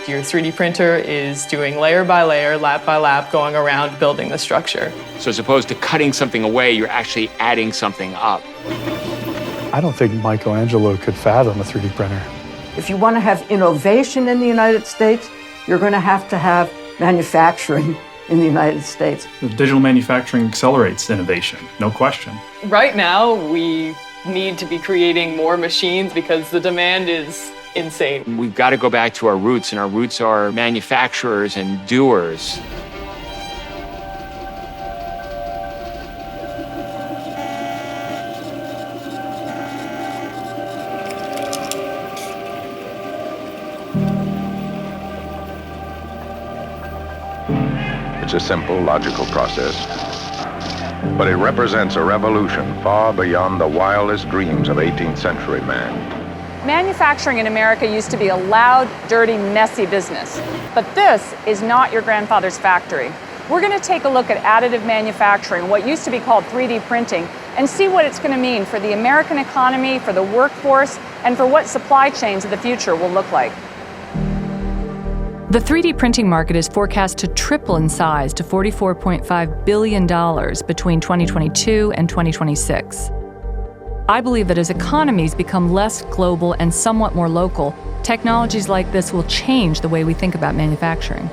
Your 3D printer is doing layer by layer, lap by lap, going around building the structure. So as opposed to cutting something away, you're actually adding something up. I don't think Michelangelo could fathom a 3D printer. If you want to have innovation in the United States, you're going to have manufacturing in the United States. Digital manufacturing accelerates innovation, no question. Right now, we need to be creating more machines because the demand is insane. We've got to go back to our roots, and our roots are manufacturers and doers. It's a simple, logical process, but it represents a revolution far beyond the wildest dreams of 18th century man. Manufacturing in America used to be a loud, dirty, messy business. But this is not your grandfather's factory. We're going to take a look at additive manufacturing, what used to be called 3D printing, and see what it's going to mean for the American economy, for the workforce, and for what supply chains of the future will look like. The 3D printing market is forecast to triple in size to $44.5 billion between 2022 and 2026. I believe that as economies become less global and somewhat more local, technologies like this will change the way we think about manufacturing.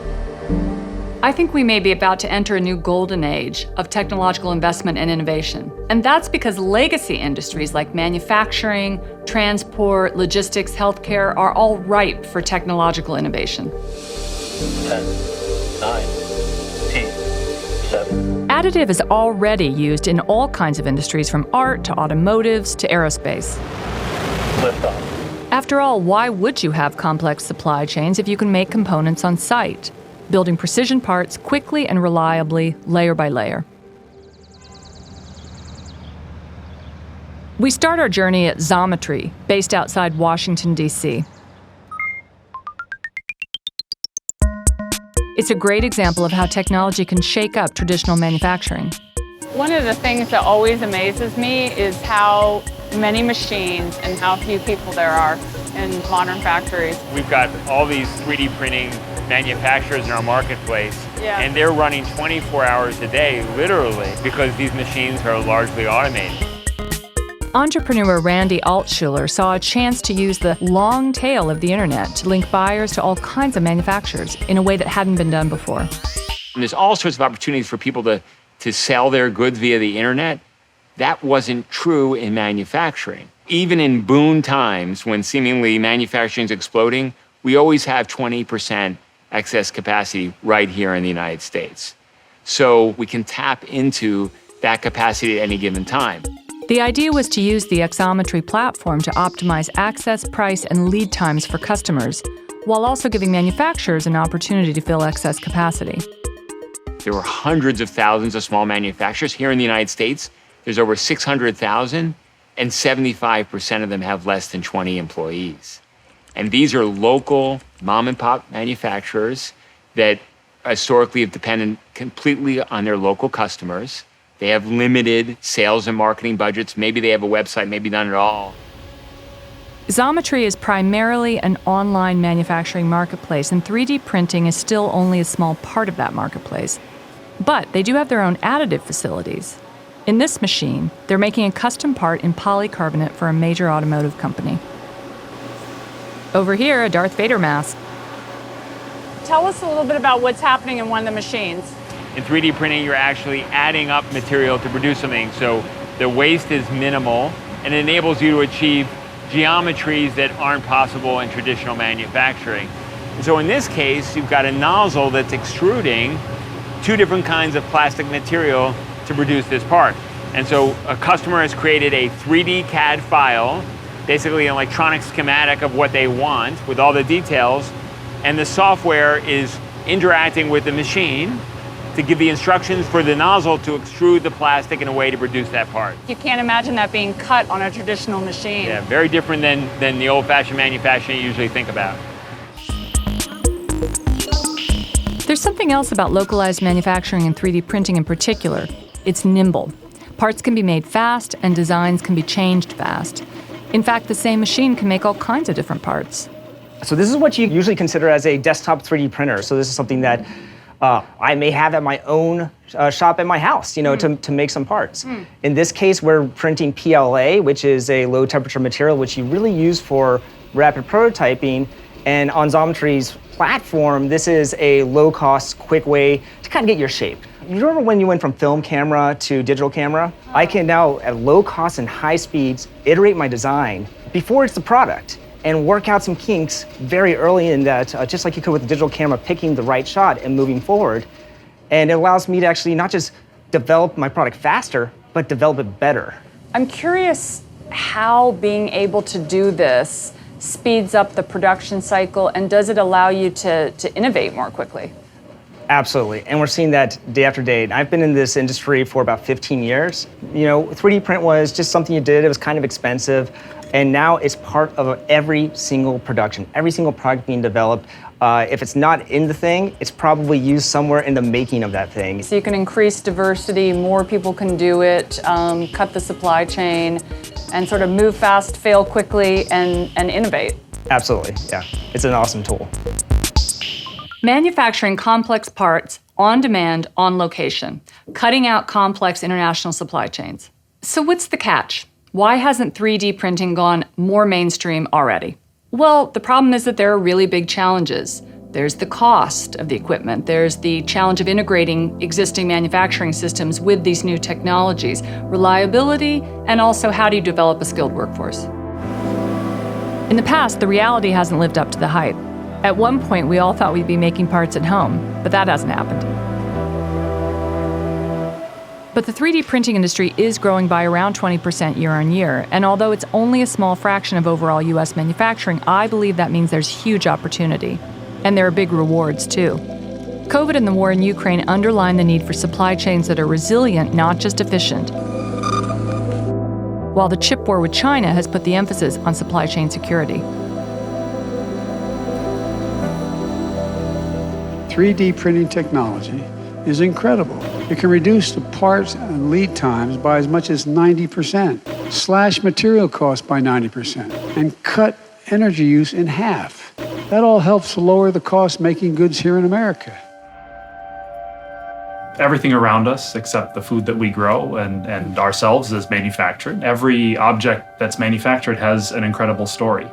I think we may be about to enter a new golden age of technological investment and innovation. And that's because legacy industries like manufacturing, transport, logistics, healthcare are all ripe for technological innovation. 10, 9, 8, 7. Additive is already used in all kinds of industries, from art to automotives to aerospace. Lift off. After all, why would you have complex supply chains if you can make components on site, building precision parts quickly and reliably, layer by layer? We start our journey at Xometry, based outside Washington, D.C. It's a great example of how technology can shake up traditional manufacturing. One of the things that always amazes me is how many machines and how few people there are in modern factories. We've got all these 3D printing manufacturers in our marketplace, and they're running 24 hours a day, literally, because these machines are largely automated. Entrepreneur Randy Altschuler saw a chance to use the long tail of the internet to link buyers to all kinds of manufacturers in a way that hadn't been done before. And there's all sorts of opportunities for people to sell their goods via the internet. That wasn't true in manufacturing. Even in boom times, when seemingly manufacturing is exploding, we always have 20% excess capacity right here in the United States. So we can tap into that capacity at any given time. The idea was to use the Xometry platform to optimize access, price, and lead times for customers, while also giving manufacturers an opportunity to fill excess capacity. There were hundreds of thousands of small manufacturers. Here in the United States, there's over 600,000, and 75% of them have less than 20 employees. And these are local mom-and-pop manufacturers that historically have depended completely on their local customers. They have limited sales and marketing budgets. Maybe they have a website, maybe none at all. Xometry is primarily an online manufacturing marketplace, and 3D printing is still only a small part of that marketplace. But they do have their own additive facilities. In this machine, they're making a custom part in polycarbonate for a major automotive company. Over here, a Darth Vader mask. Tell us a little bit about what's happening in one of the machines. In 3D printing, you're actually adding up material to produce something. So the waste is minimal, and it enables you to achieve geometries that aren't possible in traditional manufacturing. And so in this case, you've got a nozzle that's extruding two different kinds of plastic material to produce this part. And so a customer has created a 3D CAD file, basically an electronic schematic of what they want with all the details, and the software is interacting with the machine to give the instructions for the nozzle to extrude the plastic in a way to produce that part. You can't imagine that being cut on a traditional machine. Yeah, very different than the old-fashioned manufacturing you usually think about. There's something else about localized manufacturing and 3D printing in particular. It's nimble. Parts can be made fast, and designs can be changed fast. In fact, the same machine can make all kinds of different parts. So this is what you usually consider as a desktop 3D printer. So this is something that I may have at my own shop at my house, to make some parts. In this case, we're printing PLA, which is a low temperature material, which you really use for rapid prototyping. And on Xometry's platform, this is a low cost, quick way to kind of get your shape. You remember when you went from film camera to digital camera? I can now, at low cost and high speeds, iterate my design before it's the product and work out some kinks very early in that, just like you could with the digital camera, picking the right shot and moving forward. And it allows me to actually not just develop my product faster, but develop it better. I'm curious how being able to do this speeds up the production cycle, and does it allow you to innovate more quickly? Absolutely, and we're seeing that day after day. I've been in this industry for about 15 years. 3D print was just something you did, it was kind of expensive, and now it's part of every single production, every single product being developed. If it's not in the thing, it's probably used somewhere in the making of that thing. So you can increase diversity, more people can do it, cut the supply chain, and sort of move fast, fail quickly, and innovate. Absolutely, yeah. It's an awesome tool. Manufacturing complex parts on demand, on location, cutting out complex international supply chains. So what's the catch? Why hasn't 3D printing gone more mainstream already? Well, the problem is that there are really big challenges. There's the cost of the equipment. There's the challenge of integrating existing manufacturing systems with these new technologies, reliability, and also how do you develop a skilled workforce? In the past, the reality hasn't lived up to the hype. At one point, we all thought we'd be making parts at home, but that hasn't happened. But the 3D printing industry is growing by around 20% year on year, and although it's only a small fraction of overall US manufacturing, I believe that means there's huge opportunity. And there are big rewards, too. COVID and the war in Ukraine underline the need for supply chains that are resilient, not just efficient. While the chip war with China has put the emphasis on supply chain security. 3D printing technology is incredible. It can reduce the parts and lead times by as much as 90%, slash material costs by 90%, and cut energy use in half. That all helps to lower the cost making goods here in America. Everything around us, except the food that we grow and ourselves, is manufactured. Every object that's manufactured has an incredible story.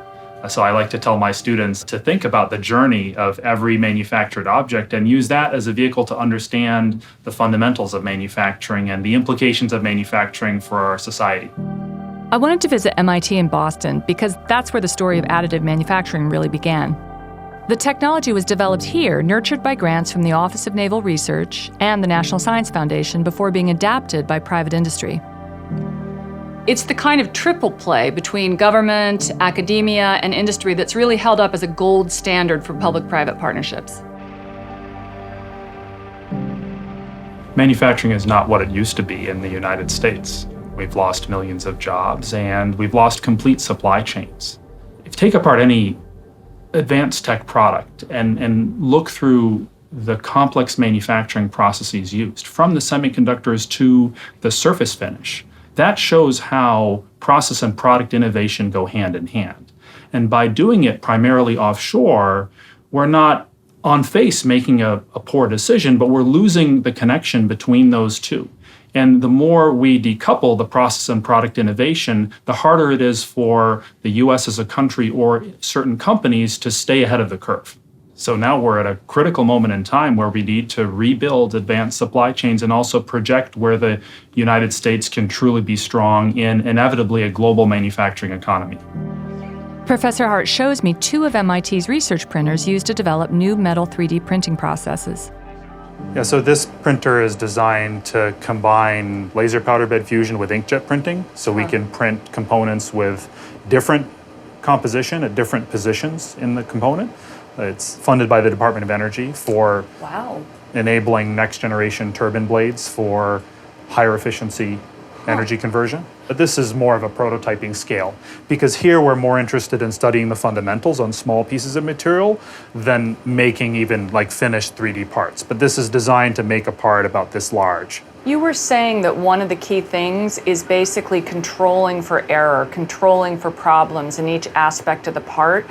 So I like to tell my students to think about the journey of every manufactured object and use that as a vehicle to understand the fundamentals of manufacturing and the implications of manufacturing for our society. I wanted to visit MIT in Boston because that's where the story of additive manufacturing really began. The technology was developed here, nurtured by grants from the Office of Naval Research and the National Science Foundation before being adapted by private industry. It's the kind of triple play between government, academia, and industry that's really held up as a gold standard for public-private partnerships. Manufacturing is not what it used to be in the United States. We've lost millions of jobs and we've lost complete supply chains. If you take apart any advanced tech product and look through the complex manufacturing processes used, from the semiconductors to the surface finish, that shows how process and product innovation go hand in hand. And by doing it primarily offshore, we're not on face making a poor decision, but we're losing the connection between those two. And the more we decouple the process and product innovation, the harder it is for the US as a country or certain companies to stay ahead of the curve. So now we're at a critical moment in time where we need to rebuild advanced supply chains and also project where the United States can truly be strong in inevitably a global manufacturing economy. Professor Hart shows me two of MIT's research printers used to develop new metal 3D printing processes. Yeah, so this printer is designed to combine laser powder bed fusion with inkjet printing, so we can print components with different composition at different positions in the component. It's funded by the Department of Energy for enabling next generation turbine blades for higher efficiency energy conversion. But this is more of a prototyping scale, because here we're more interested in studying the fundamentals on small pieces of material than making even like finished 3D parts. But this is designed to make a part about this large. You were saying that one of the key things is basically controlling for error, controlling for problems in each aspect of the part.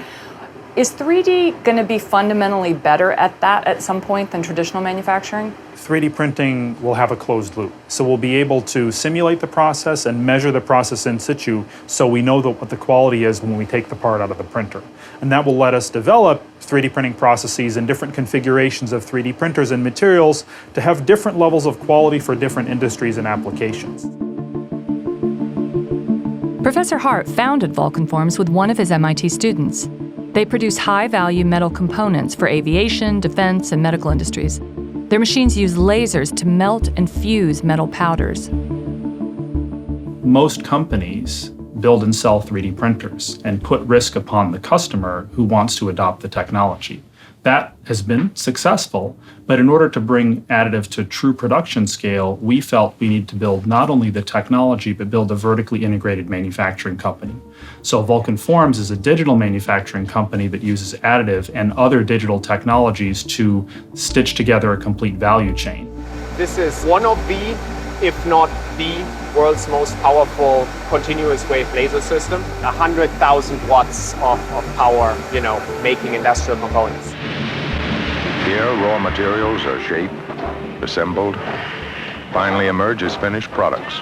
Is 3D going to be fundamentally better at that at some point than traditional manufacturing? 3D printing will have a closed loop. So we'll be able to simulate the process and measure the process in situ so we know what the quality is when we take the part out of the printer. And that will let us develop 3D printing processes and different configurations of 3D printers and materials to have different levels of quality for different industries and applications. Professor Hart founded Vulcanforms with one of his MIT students. They produce high-value metal components for aviation, defense, and medical industries. Their machines use lasers to melt and fuse metal powders. Most companies build and sell 3D printers and put risk upon the customer who wants to adopt the technology. That has been successful, but in order to bring additive to true production scale, we felt we need to build not only the technology, but build a vertically integrated manufacturing company. So Vulcanforms is a digital manufacturing company that uses additive and other digital technologies to stitch together a complete value chain. This is one of the, if not the world's most powerful continuous wave laser system. 100,000 watts of power, making industrial components. Here, raw materials are shaped, assembled, finally emerge as finished products.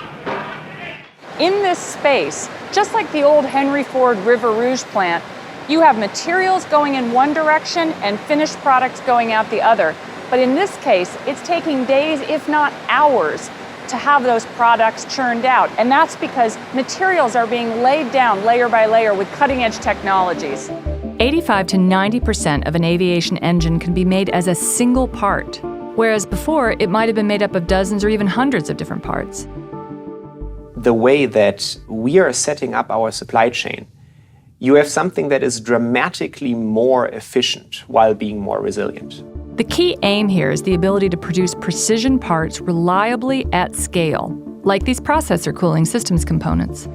In this space, just like the old Henry Ford River Rouge plant, you have materials going in one direction and finished products going out the other. But in this case, it's taking days, if not hours, to have those products churned out. And that's because materials are being laid down layer by layer with cutting-edge technologies. 85 to 90% of an aviation engine can be made as a single part, whereas before it might have been made up of dozens or even hundreds of different parts. The way that we are setting up our supply chain, you have something that is dramatically more efficient while being more resilient. The key aim here is the ability to produce precision parts reliably at scale, like these processor cooling systems components.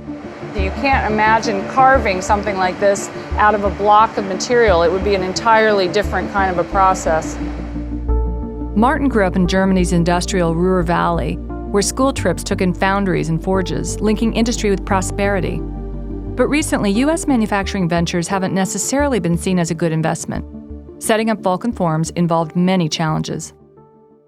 You can't imagine carving something like this out of a block of material. It would be an entirely different kind of a process. Martin grew up in Germany's industrial Ruhr Valley, where school trips took in foundries and forges, linking industry with prosperity. But recently, U.S. manufacturing ventures haven't necessarily been seen as a good investment. Setting up Vulcanforms involved many challenges.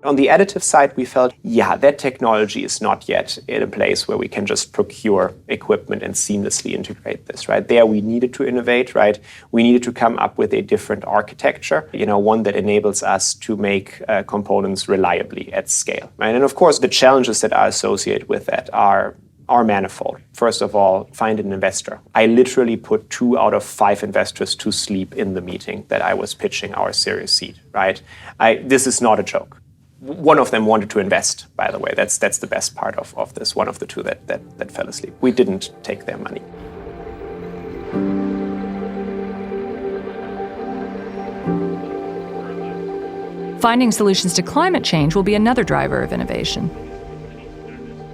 On the additive side, we felt, that technology is not yet in a place where we can just procure equipment and seamlessly integrate this, right? There we needed to innovate, right? We needed to come up with a different architecture, one that enables us to make components reliably at scale, right? And of course, the challenges that are associated with that are manifold. First of all, find an investor. I literally put 2 out of 5 investors to sleep in the meeting that I was pitching our Series C, right? This is not a joke. One of them wanted to invest, by the way. That's the best part of this. One of the 2 that fell asleep. We didn't take their money. Finding solutions to climate change will be another driver of innovation.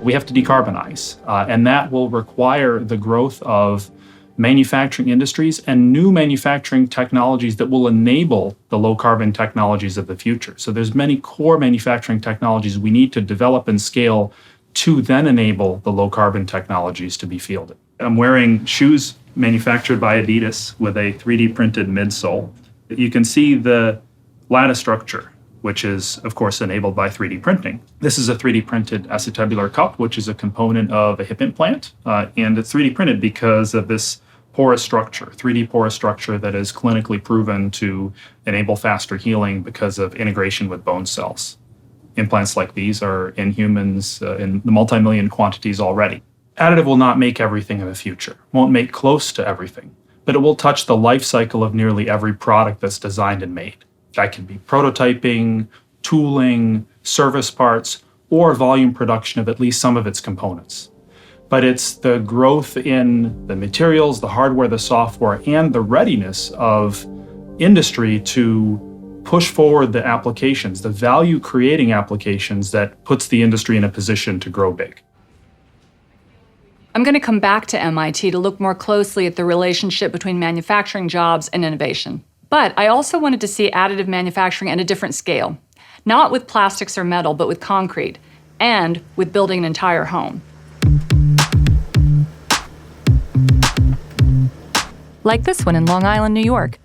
We have to decarbonize, and that will require the growth of manufacturing industries and new manufacturing technologies that will enable the low-carbon technologies of the future. So there's many core manufacturing technologies we need to develop and scale to then enable the low-carbon technologies to be fielded. I'm wearing shoes manufactured by Adidas with a 3D printed midsole. You can see the lattice structure, which is, of course, enabled by 3D printing. This is a 3D printed acetabular cup, which is a component of a hip implant, and it's 3D printed because of this porous structure, 3D porous structure that is clinically proven to enable faster healing because of integration with bone cells. Implants like these are in humans in the multi-million quantities already. Additive will not make everything in the future, won't make close to everything, but it will touch the life cycle of nearly every product that's designed and made. That can be prototyping, tooling, service parts, or volume production of at least some of its components. But it's the growth in the materials, the hardware, the software, and the readiness of industry to push forward the applications, the value-creating applications that puts the industry in a position to grow big. I'm going to come back to MIT to look more closely at the relationship between manufacturing jobs and innovation. But I also wanted to see additive manufacturing at a different scale, not with plastics or metal, but with concrete, and with building an entire home. Like this one in Long Island, New York.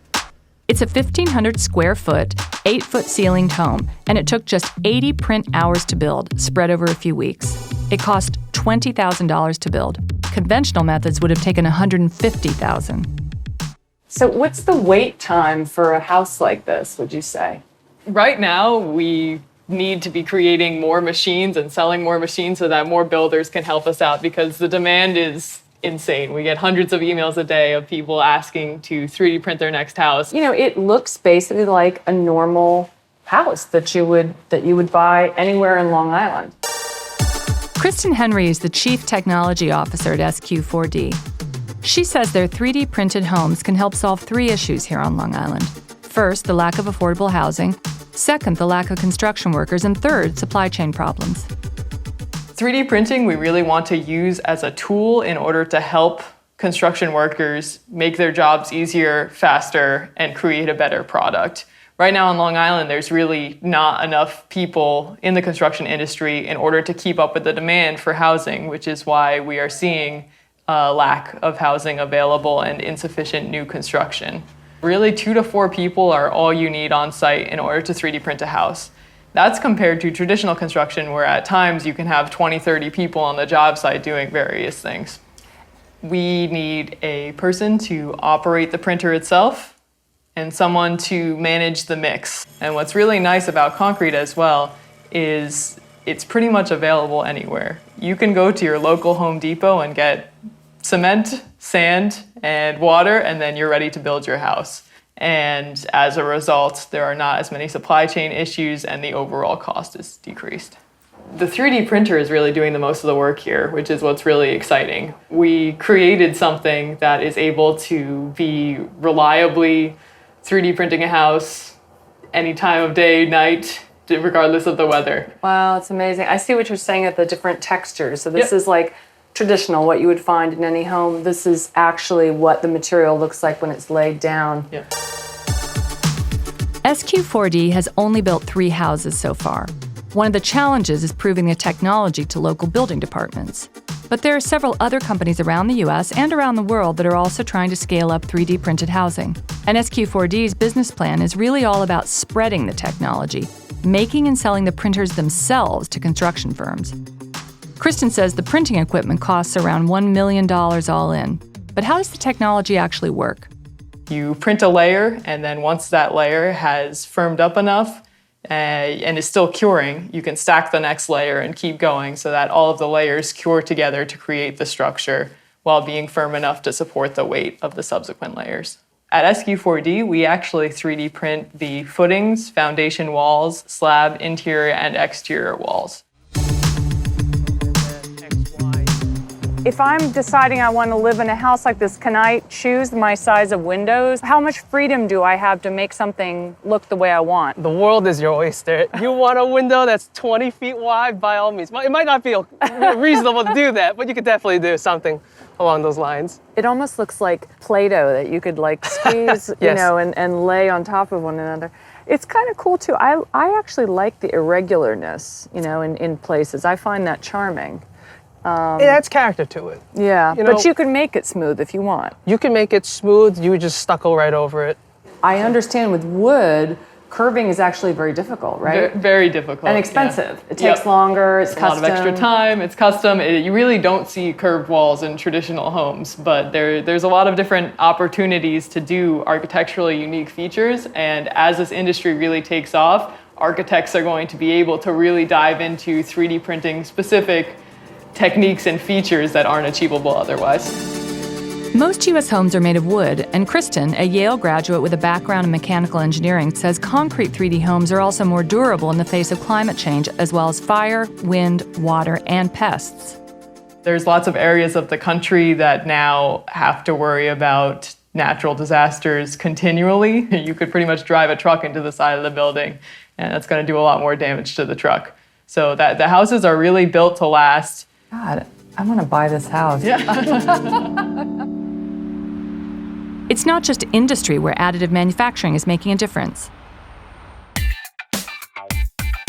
It's a 1,500 square foot, 8-foot ceilinged home, and it took just 80 print hours to build, spread over a few weeks. It cost $20,000 to build. Conventional methods would have taken $150,000. So what's the wait time for a house like this, would you say? Right now, we need to be creating more machines and selling more machines so that more builders can help us out because the demand is insane. We get hundreds of emails a day of people asking to 3D print their next house. You know, it looks basically like a normal house that you would buy anywhere in Long Island. Kristen Henry is the Chief Technology Officer at SQ4D. She says their 3D printed homes can help solve 3 issues here on Long Island. First, the lack of affordable housing. Second, the lack of construction workers. And third, supply chain problems. 3D printing we really want to use as a tool in order to help construction workers make their jobs easier, faster, and create a better product. Right now on Long Island, there's really not enough people in the construction industry in order to keep up with the demand for housing, which is why we are seeing a lack of housing available and insufficient new construction. Really, 2 to 4 people are all you need on site in order to 3D print a house. That's compared to traditional construction where at times you can have 20, 30 people on the job site doing various things. We need a person to operate the printer itself and someone to manage the mix. And what's really nice about concrete as well is it's pretty much available anywhere. You can go to your local Home Depot and get cement, sand, and water, and then you're ready to build your house. And as a result, there are not as many supply chain issues and the overall cost is decreased. The 3D printer is really doing the most of the work here, which is what's really exciting. We created something that is able to be reliably 3D printing a house any time of day, night, regardless of the weather. Wow, it's amazing. I see what you're saying at the different textures. So this is like traditional, what you would find in any home. This is actually what the material looks like when it's laid down. Yeah. SQ4D has only built 3 houses so far. One of the challenges is proving the technology to local building departments. But there are several other companies around the US and around the world that are also trying to scale up 3D printed housing. And SQ4D's business plan is really all about spreading the technology, making and selling the printers themselves to construction firms. Kristen says the printing equipment costs around $1 million all in. But how does the technology actually work? You print a layer, and then once that layer has firmed up enough and is still curing, you can stack the next layer and keep going so that all of the layers cure together to create the structure while being firm enough to support the weight of the subsequent layers. At SQ4D, we actually 3D print the footings, foundation walls, slab, interior, and exterior walls. If I'm deciding I want to live in a house like this, can I choose my size of windows? How much freedom do I have to make something look the way I want? The world is your oyster. You want a window that's 20 feet wide, by all means. It might not feel reasonable to do that, but you could definitely do something along those lines. It almost looks like Play-Doh that you could like squeeze, Yes. you know, and lay on top of one another. It's kind of cool too. I actually like the irregularness, you know, in places. I find that charming. It adds character to it. Yeah, You know, but you can make it smooth if you want. You can make it smooth, you just stucco right over it. I understand with wood, curving is actually very difficult, right? Very difficult. And expensive. Yeah. It takes longer, it's custom. A lot of extra time, it's custom. You really don't see curved walls in traditional homes, but there's a lot of different opportunities to do architecturally unique features, and as this industry really takes off, architects are going to be able to really dive into 3D printing specific techniques and features that aren't achievable otherwise. Most U.S. homes are made of wood, and Kristen, a Yale graduate with a background in mechanical engineering, says concrete 3D homes are also more durable in the face of climate change, as well as fire, wind, water, and pests. There's lots of areas of the country that now have to worry about natural disasters continually. You could pretty much drive a truck into the side of the building, and that's going to do a lot more damage to the truck. So that the houses are really built to last. God, I want to buy this house. Yeah. It's not just industry where additive manufacturing is making a difference.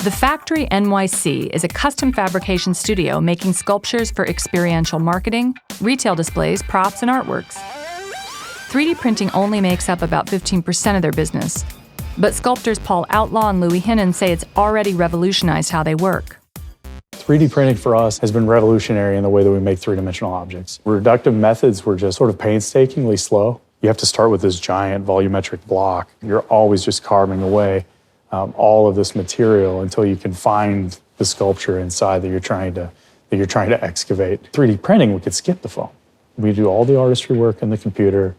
The Factory NYC is a custom fabrication studio making sculptures for experiential marketing, retail displays, props, and artworks. 3D printing only makes up about 15% of their business. But sculptors Paul Outlaw and Louis Hinnon say it's already revolutionized how they work. 3D printing for us has been revolutionary in the way that we make three-dimensional objects. Reductive methods were just sort of painstakingly slow. You have to start with this giant volumetric block. You're always just carving away all of this material until you can find the sculpture inside that you're trying to excavate. 3D printing, we could skip the phone. We do all the artistry work in the computer.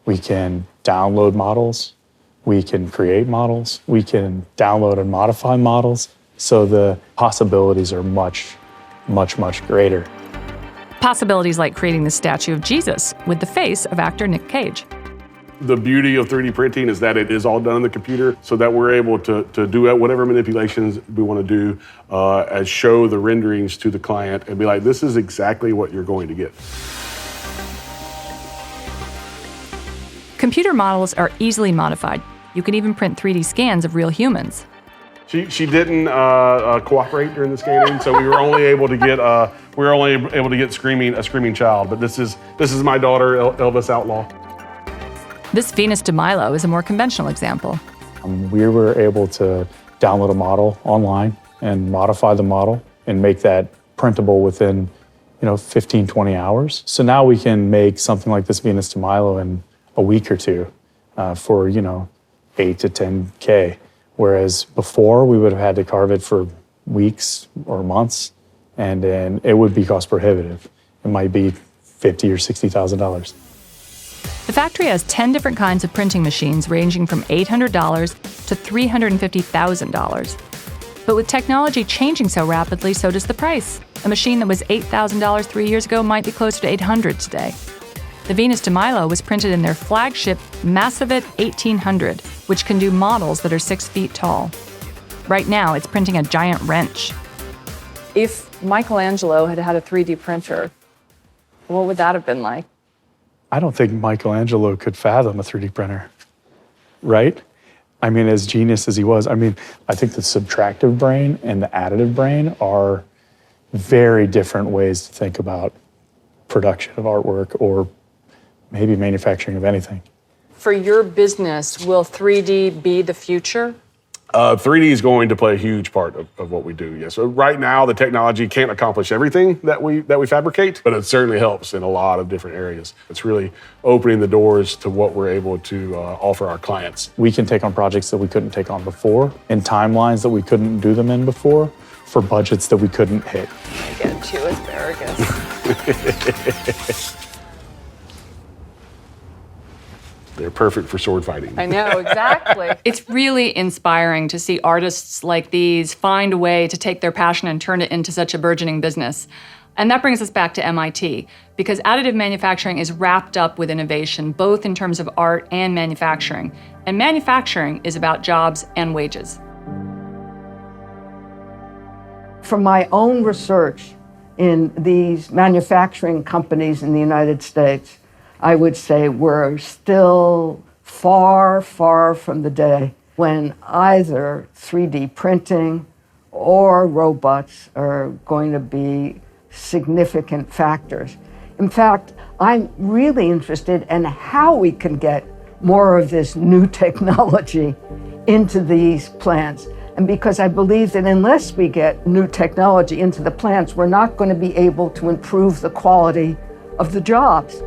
We can download models. We can create models. We can download and modify models. So the possibilities are much, much, much greater. Possibilities like creating the statue of Jesus with the face of actor Nick Cage. The beauty of 3D printing is that it is all done on the computer so that we're able to do whatever manipulations we want to do and show the renderings to the client and be like, this is exactly what you're going to get. Computer models are easily modified. You can even print 3D scans of real humans. She didn't cooperate during the scanning, so we were only able to get a screaming child. But this is my daughter, Elvis Outlaw. This Venus de Milo is a more conventional example. We were able to download a model online and modify the model and make that printable within 15, 20 hours. So now we can make something like this Venus de Milo in a week or two for 8 to 10K. Whereas before we would have had to carve it for weeks or months, and then it would be cost prohibitive. It might be $50,000 or $60,000. The factory has 10 different kinds of printing machines ranging from $800 to $350,000. But with technology changing so rapidly, so does the price. A machine that was $8,000 3 years ago might be closer to $800 today. The Venus de Milo was printed in their flagship Massivit 1800, which can do models that are 6 feet tall. Right now, it's printing a giant wrench. If Michelangelo had had a 3D printer, what would that have been like? I don't think Michelangelo could fathom a 3D printer, right? I mean, as genius as he was, I think the subtractive brain and the additive brain are very different ways to think about production of artwork or maybe manufacturing of anything. For your business, will 3D be the future? 3D is going to play a huge part of what we do, yes. So right now, the technology can't accomplish everything that we fabricate, but it certainly helps in a lot of different areas. It's really opening the doors to what we're able to offer our clients. We can take on projects that we couldn't take on before, in timelines that we couldn't do them in before, for budgets that we couldn't hit. I get 2 asparagus. They're perfect for sword fighting. I know, exactly. It's really inspiring to see artists like these find a way to take their passion and turn it into such a burgeoning business. And that brings us back to MIT, because additive manufacturing is wrapped up with innovation, both in terms of art and manufacturing. And manufacturing is about jobs and wages. From my own research in these manufacturing companies in the United States, I would say we're still far, far from the day when either 3D printing or robots are going to be significant factors. In fact, I'm really interested in how we can get more of this new technology into these plants. And because I believe that unless we get new technology into the plants, we're not going to be able to improve the quality of the jobs.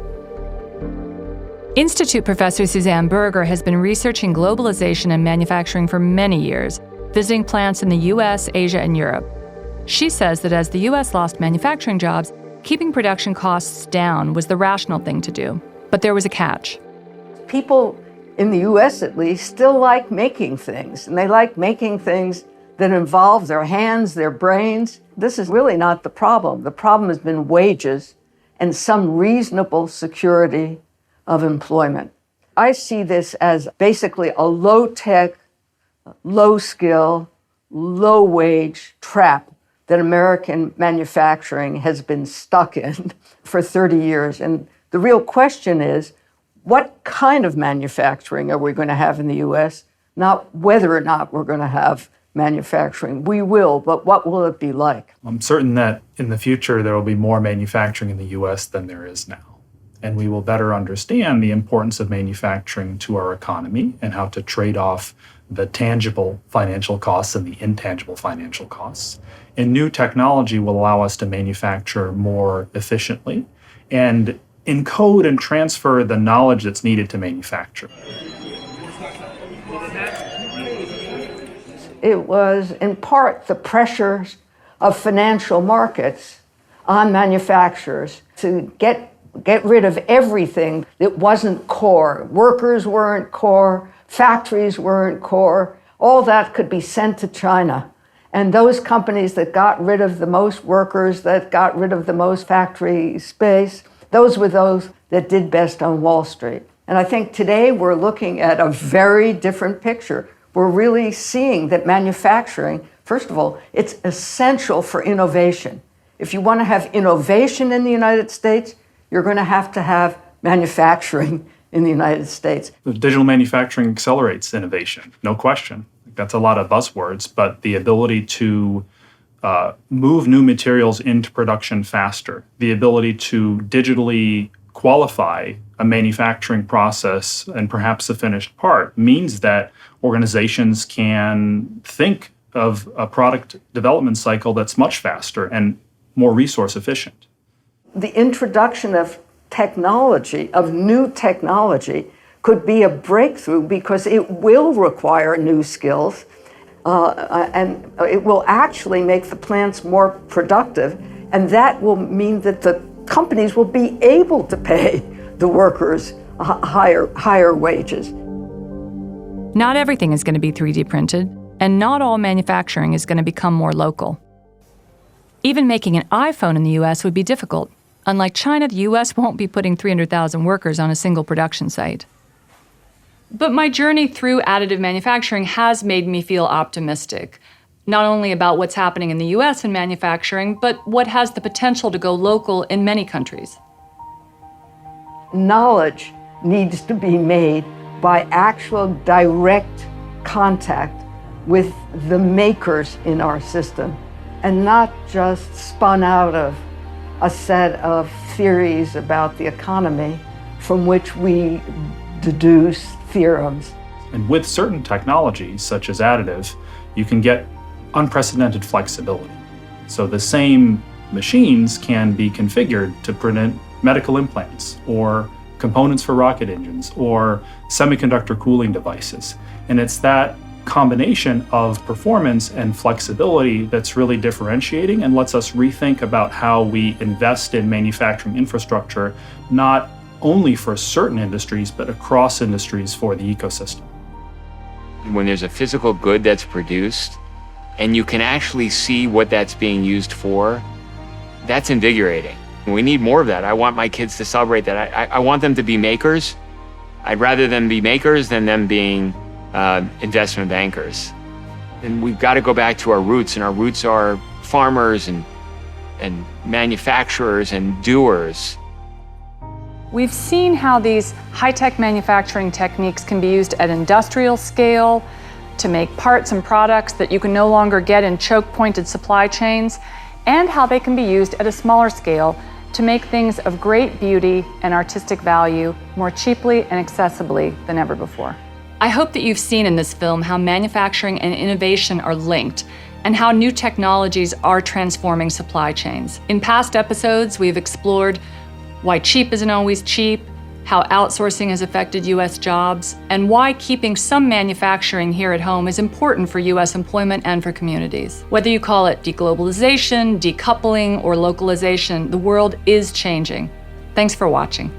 Institute professor Suzanne Berger has been researching globalization and manufacturing for many years, visiting plants in the US, Asia, and Europe. She says that as the US lost manufacturing jobs, keeping production costs down was the rational thing to do. But there was a catch. People in the US at least still like making things, and they like making things that involve their hands, their brains. This is really not the problem. The problem has been wages and some reasonable security of employment. I see this as basically a low-tech, low-skill, low-wage trap that American manufacturing has been stuck in for 30 years. And the real question is, what kind of manufacturing are we going to have in the US? Not whether or not we're going to have manufacturing. We will, but what will it be like? I'm certain that in the future there will be more manufacturing in the US than there is now. and we will better understand the importance of manufacturing to our economy and how to trade off the tangible financial costs and the intangible financial costs. And new technology will allow us to manufacture more efficiently and encode and transfer the knowledge that's needed to manufacture. It was in part the pressures of financial markets on manufacturers to get rid of everything that wasn't core. Workers weren't core, factories weren't core. All that could be sent to China. And those companies that got rid of the most workers, that got rid of the most factory space, those were those that did best on Wall Street. And I think today we're looking at a very different picture. We're really seeing that manufacturing, first of all, it's essential for innovation. If you want to have innovation in the United States, you're going to have manufacturing in the United States. Digital manufacturing accelerates innovation, no question. That's a lot of buzzwords, but the ability to move new materials into production faster, the ability to digitally qualify a manufacturing process and perhaps a finished part means that organizations can think of a product development cycle that's much faster and more resource efficient. The introduction of technology, of new technology, could be a breakthrough because it will require new skills and it will actually make the plants more productive, and that will mean that the companies will be able to pay the workers higher wages. Not everything is going to be 3D printed, and not all manufacturing is going to become more local. Even making an iPhone in the U.S. would be difficult. Unlike China, the U.S. won't be putting 300,000 workers on a single production site. But my journey through additive manufacturing has made me feel optimistic, not only about what's happening in the U.S. in manufacturing, but what has the potential to go local in many countries. Knowledge needs to be made by actual direct contact with the makers in our system, and not just spun out of a set of theories about the economy from which we deduce theorems. And with certain technologies, such as additive, you can get unprecedented flexibility. So the same machines can be configured to print medical implants or components for rocket engines or semiconductor cooling devices. And it's that combination of performance and flexibility that's really differentiating and lets us rethink about how we invest in manufacturing infrastructure, not only for certain industries, but across industries for the ecosystem. When there's a physical good that's produced and you can actually see what that's being used for, that's invigorating. We need more of that. I want my kids to celebrate that. I want them to be makers. I'd rather them be makers than them being investment bankers. And we've got to go back to our roots, and our roots are farmers and manufacturers and doers. We've seen how these high-tech manufacturing techniques can be used at industrial scale to make parts and products that you can no longer get in choke-pointed supply chains, and how they can be used at a smaller scale to make things of great beauty and artistic value more cheaply and accessibly than ever before. I hope that you've seen in this film how manufacturing and innovation are linked and how new technologies are transforming supply chains. In past episodes, we've explored why cheap isn't always cheap, how outsourcing has affected U.S. jobs, and why keeping some manufacturing here at home is important for U.S. employment and for communities. Whether you call it deglobalization, decoupling, or localization, the world is changing. Thanks for watching.